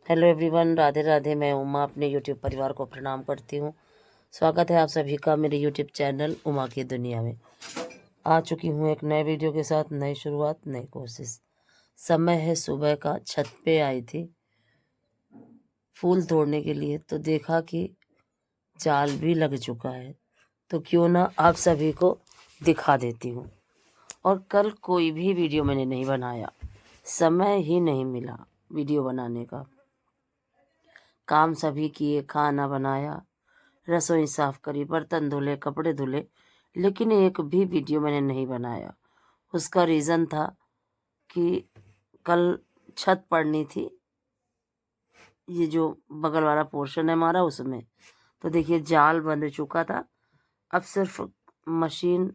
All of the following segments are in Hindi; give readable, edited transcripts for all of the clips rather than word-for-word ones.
Hello everyone, Radhe Radhe. मैं उमा अपने यूट्यूब परिवार को प्रणाम करती हूँ। स्वागत है आप सभी का मेरे यूट्यूब चैनल उमा की दुनिया में। आ चुकी हूँ एक नए वीडियो के साथ। नई शुरुआत, नई कोशिश। समय है सुबह का। छत पे आई थी फूल तोड़ने के लिए, तो देखा कि जाल भी लग चुका है, तो क्यों ना आप सभी को दिखा देती हूँ। और कल कोई भी वीडियो मैंने नहीं बनाया, समय ही नहीं मिला वीडियो बनाने का। काम सभी किए, खाना बनाया, रसोई साफ करी, बर्तन धुले, कपड़े धुले, लेकिन एक भी वीडियो मैंने नहीं बनाया। उसका रीज़न था कि कल छत पड़नी थी, ये जो बगल वाला पोर्शन है हमारा, उसमें तो देखिए जाल बंध चुका था। अब सिर्फ मशीन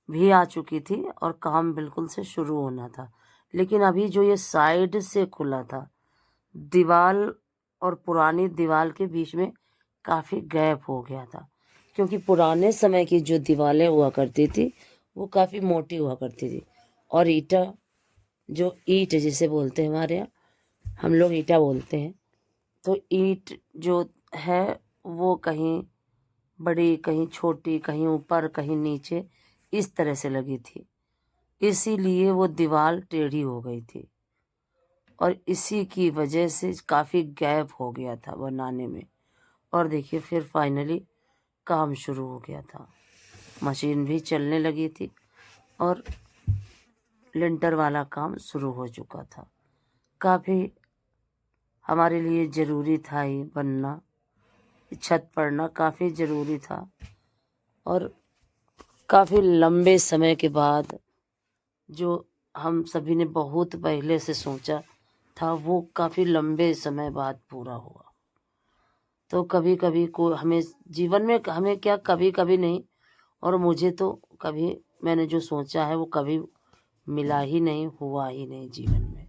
भी आ चुकी थी और काम बिल्कुल से शुरू होना था। लेकिन अभी जो ये साइड से खुला था, दीवार और पुरानी दीवार के बीच में काफ़ी गैप हो गया था, क्योंकि पुराने समय की जो दीवारें हुआ करती थी वो काफ़ी मोटी हुआ करती थी। और ईटा, जो ईंट जिसे बोलते हैं हमारे यहाँ, हम लोग ईटा बोलते हैं, तो ईंट जो है वो कहीं बड़ी, कहीं छोटी, कहीं ऊपर, कहीं नीचे, इस तरह से लगी थी। इसीलिए वो दीवार टेढ़ी हो गई थी और इसी की वजह से काफ़ी गैप हो गया था बनाने में। और देखिए फिर फाइनली काम शुरू हो गया था। मशीन भी चलने लगी थी और लिंटर वाला काम शुरू हो चुका था। काफ़ी हमारे लिए ज़रूरी था ये बनना, छत पड़ना काफ़ी ज़रूरी था। और काफ़ी लंबे समय के बाद जो हम सभी ने बहुत पहले से सोचा था, वो काफ़ी लंबे समय बाद पूरा हुआ। तो कभी कभी को हमें जीवन में, हमें क्या, कभी कभी नहीं, और मुझे तो कभी मैंने जो सोचा है वो कभी मिला ही नहीं, हुआ ही नहीं जीवन में।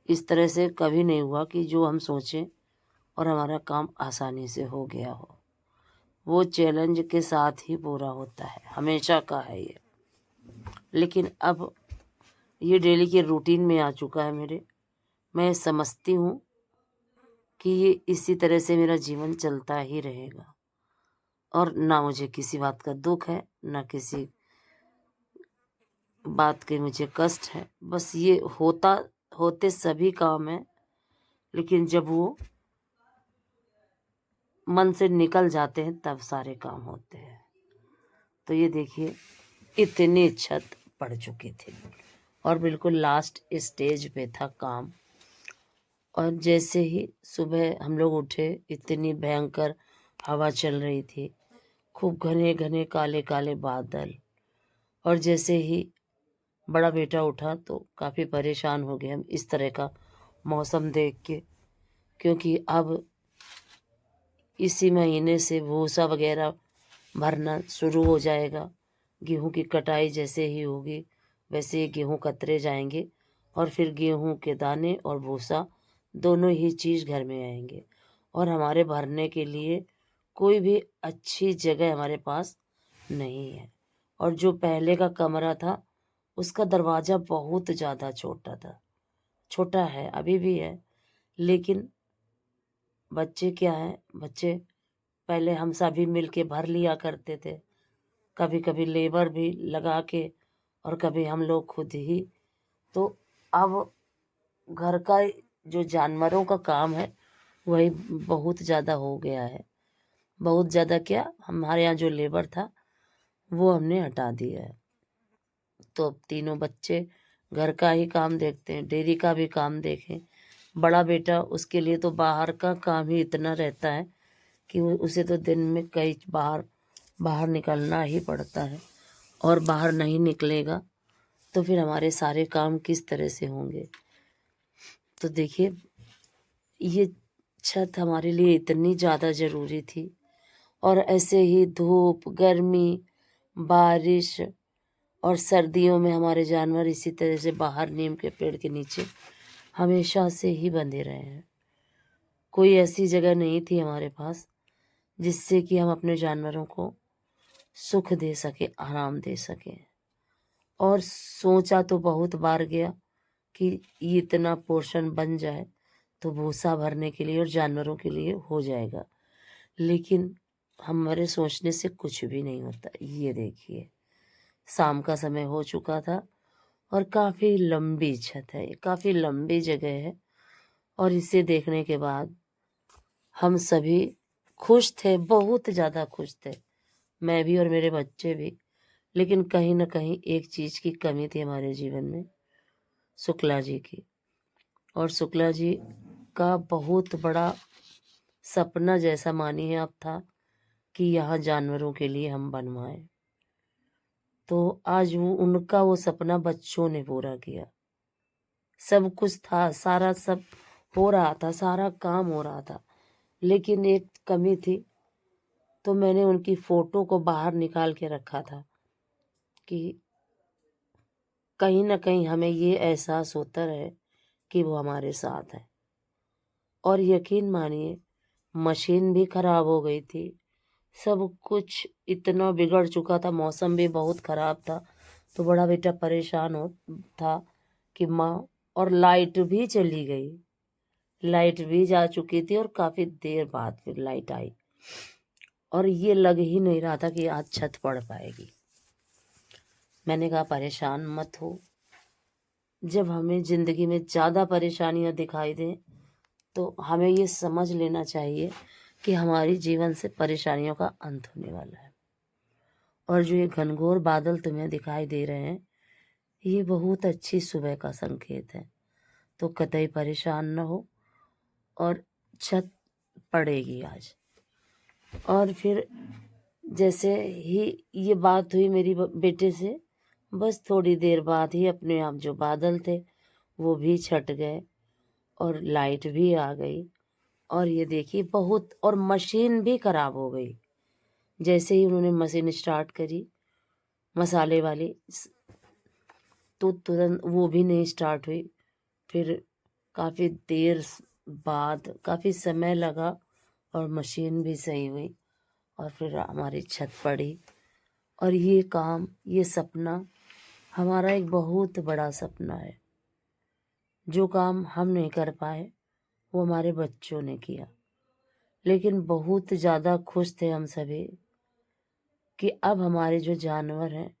इस तरह से कभी नहीं हुआ कि जो हम सोचें और हमारा काम आसानी से हो गया हो। वो चैलेंज के साथ ही पूरा होता है, हमेशा का है ये। लेकिन अब ये डेली के रूटीन में आ चुका है मेरे। मैं समझती हूँ कि ये इसी तरह से मेरा जीवन चलता ही रहेगा, और ना मुझे किसी बात का दुख है, ना किसी बात के मुझे कष्ट है। बस ये होते सभी काम है, लेकिन जब वो मन से निकल जाते हैं तब सारे काम होते हैं। तो ये देखिए इतनी छत पड़ चुकी थी और बिल्कुल लास्ट स्टेज पे था काम। और जैसे ही सुबह हम लोग उठे, इतनी भयंकर हवा चल रही थी, खूब घने घने काले काले बादल। और जैसे ही बड़ा बेटा उठा तो काफ़ी परेशान हो गए हम इस तरह का मौसम देख के, क्योंकि अब इसी महीने से भूसा वगैरह भरना शुरू हो जाएगा। गेहूं की कटाई जैसे ही होगी वैसे ही गेहूं कतरे जाएंगे और फिर गेहूं के दाने और भूसा दोनों ही चीज़ घर में आएंगे। और हमारे भरने के लिए कोई भी अच्छी जगह हमारे पास नहीं है। और जो पहले का कमरा था उसका दरवाज़ा बहुत ज़्यादा छोटा था, छोटा है, अभी भी है। लेकिन बच्चे क्या हैं, बच्चे पहले हम सभी मिल के भर लिया करते थे, कभी कभी लेबर भी लगा के, और कभी हम लोग खुद ही। तो अब घर का जो जानवरों का काम है वही बहुत ज़्यादा हो गया है। बहुत ज़्यादा क्या, हमारे यहाँ जो लेबर था वो हमने हटा दिया है। तो अब तीनों बच्चे घर का ही काम देखते हैं, डेयरी का भी काम देखें। बड़ा बेटा, उसके लिए तो बाहर का काम ही इतना रहता है कि उसे तो दिन में कई बाहर बाहर निकलना ही पड़ता है। और बाहर नहीं निकलेगा तो फिर हमारे सारे काम किस तरह से होंगे। तो देखिए ये छत हमारे लिए इतनी ज़्यादा ज़रूरी थी। और ऐसे ही धूप, गर्मी, बारिश और सर्दियों में हमारे जानवर इसी तरह से बाहर नीम के पेड़ के नीचे हमेशा से ही बंधे रहे हैं। कोई ऐसी जगह नहीं थी हमारे पास जिससे कि हम अपने जानवरों को सुख दे सके, आराम दे सके। और सोचा तो बहुत बार गया कि ये इतना पोर्शन बन जाए तो भूसा भरने के लिए और जानवरों के लिए हो जाएगा, लेकिन हमारे सोचने से कुछ भी नहीं होता। ये देखिए, शाम का समय हो चुका था और काफ़ी लंबी छत है, काफ़ी लंबी जगह है, और इसे देखने के बाद हम सभी खुश थे, बहुत ज़्यादा खुश थे, मैं भी और मेरे बच्चे भी। लेकिन कहीं ना कहीं एक चीज़ की कमी थी हमारे जीवन में, शुक्ला जी की। और शुक्ला जी का बहुत बड़ा सपना, जैसा मानिए आप, था कि यहाँ जानवरों के लिए हम बनवाएं। तो आज उनका सपना बच्चों ने पूरा किया। सब कुछ था, सारा सब हो रहा था, सारा काम हो रहा था, लेकिन एक कमी थी। तो मैंने उनकी फोटो को बाहर निकाल के रखा था कि कहीं ना कहीं हमें ये एहसास होता रहे कि वो हमारे साथ है। और यकीन मानिए, मशीन भी खराब हो गई थी, सब कुछ इतना बिगड़ चुका था, मौसम भी बहुत खराब था। तो बड़ा बेटा परेशान हो था कि माँ, और लाइट भी चली गई, लाइट भी जा चुकी थी, और काफ़ी देर बाद फिर लाइट आई, और ये लग ही नहीं रहा था कि आज छत पड़ पाएगी। मैंने कहा परेशान मत हो, जब हमें ज़िंदगी में ज़्यादा परेशानियां दिखाई दें तो हमें ये समझ लेना चाहिए कि हमारी जीवन से परेशानियों का अंत होने वाला है। और जो ये घनघोर बादल तुम्हें दिखाई दे रहे हैं, ये बहुत अच्छी सुबह का संकेत है। तो कतई परेशान न हो, और छत पड़ेगी आज। और फिर जैसे ही ये बात हुई मेरी बेटे से, बस थोड़ी देर बाद ही अपने आप जो बादल थे वो भी छट गए और लाइट भी आ गई। और ये देखिए बहुत, और मशीन भी खराब हो गई। जैसे ही उन्होंने मशीन स्टार्ट करी मसाले वाली, तो तुरंत वो भी नहीं स्टार्ट हुई। फिर काफ़ी देर बाद, काफ़ी समय लगा, और मशीन भी सही हुई, और फिर हमारी छत पड़ी। और ये काम, ये सपना हमारा एक बहुत बड़ा सपना है। जो काम हम नहीं कर पाए वो हमारे बच्चों ने किया। लेकिन बहुत ज़्यादा खुश थे हम सभी कि अब हमारे जो जानवर हैं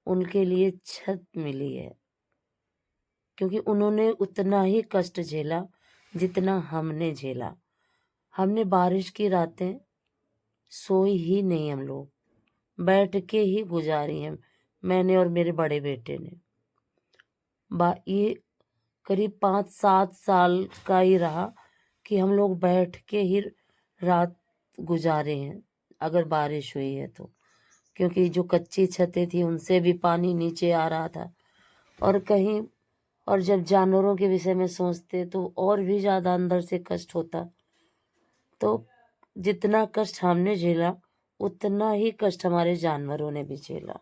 उनके लिए छत मिली है, क्योंकि उन्होंने उतना ही कष्ट झेला जितना हमने झेला। हमने बारिश की रातें सोई ही नहीं, हम लोग बैठ के ही गुजारी हैं, मैंने और मेरे बड़े बेटे ने। ये करीब 5-7 साल का ही रहा कि हम लोग बैठ के ही रात गुजारे हैं, अगर बारिश हुई है तो। क्योंकि जो कच्ची छतें थी उनसे भी पानी नीचे आ रहा था, और कहीं, और जब जानवरों के विषय में सोचते तो और भी ज़्यादा अंदर से कष्ट होता। तो जितना कष्ट हमने झेला उतना ही कष्ट हमारे जानवरों ने भी झेला।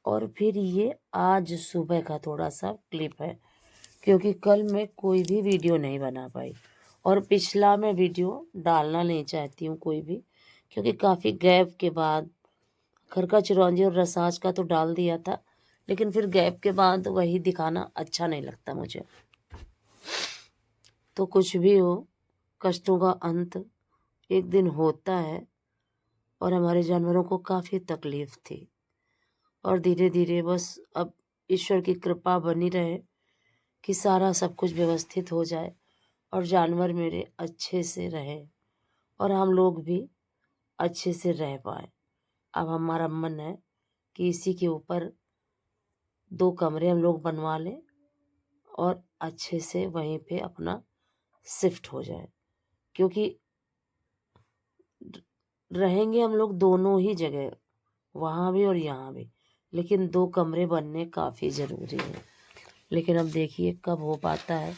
और फिर ये आज सुबह का थोड़ा सा क्लिप है, क्योंकि कल मैं कोई भी वीडियो नहीं बना पाई, और पिछला मैं वीडियो डालना नहीं चाहती हूँ कोई भी, क्योंकि काफ़ी गैप के बाद खरका चिरौंजी और रसाज का तो डाल दिया था, लेकिन फिर गैप के बाद वही दिखाना अच्छा नहीं लगता मुझे। तो कुछ भी हो, कष्टों का अंत एक दिन होता है, और हमारे जानवरों को काफ़ी तकलीफ थी। और धीरे धीरे बस अब ईश्वर की कृपा बनी रहे कि सारा सब कुछ व्यवस्थित हो जाए, और जानवर मेरे अच्छे से रहे, और हम लोग भी अच्छे से रह पाए। अब हमारा मन है कि इसी के ऊपर 2 कमरे हम लोग बनवा लें, और अच्छे से वहीं पे अपना शिफ्ट हो जाए, क्योंकि रहेंगे हम लोग दोनों ही जगह, वहाँ भी और यहाँ भी, लेकिन 2 कमरे बनने काफ़ी ज़रूरी है। लेकिन अब देखिए कब हो पाता है,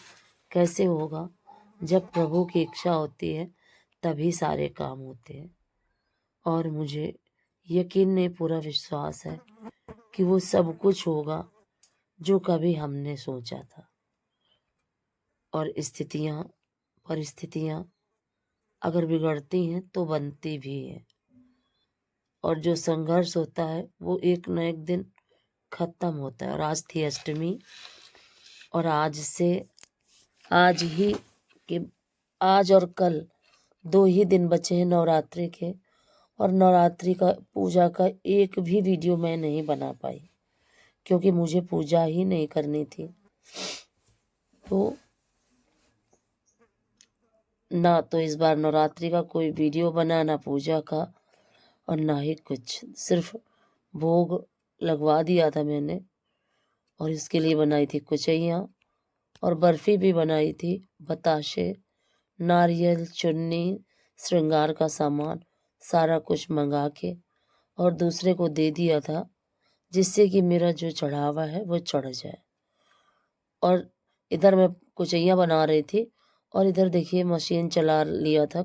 कैसे होगा। जब प्रभु की इच्छा होती है तभी सारे काम होते हैं, और मुझे यकीन नहीं, पूरा विश्वास है कि वो सब कुछ होगा जो कभी हमने सोचा था। और स्थितियाँ, परिस्थितियाँ अगर बिगड़ती हैं तो बनती भी है, और जो संघर्ष होता है वो एक न एक दिन खत्म होता है। और आज थी अष्टमी, और आज ही कि आज और कल 2 ही दिन बचे हैं नवरात्रि के, और नवरात्रि का पूजा का एक भी वीडियो मैं नहीं बना पाई क्योंकि मुझे पूजा ही नहीं करनी थी। तो ना तो इस बार नवरात्रि का कोई वीडियो बना, ना पूजा का, और ना ही कुछ। सिर्फ भोग लगवा दिया था मैंने, और इसके लिए बनाई थी कुचैया और बर्फी भी बनाई थी, बताशे, नारियल, चुन्नी, श्रृंगार का सामान, सारा कुछ मंगा के और दूसरे को दे दिया था, जिससे कि मेरा जो चढ़ावा है वो चढ़ जाए। और इधर मैं कुचैया बना रही थी और इधर देखिए मशीन चला लिया था।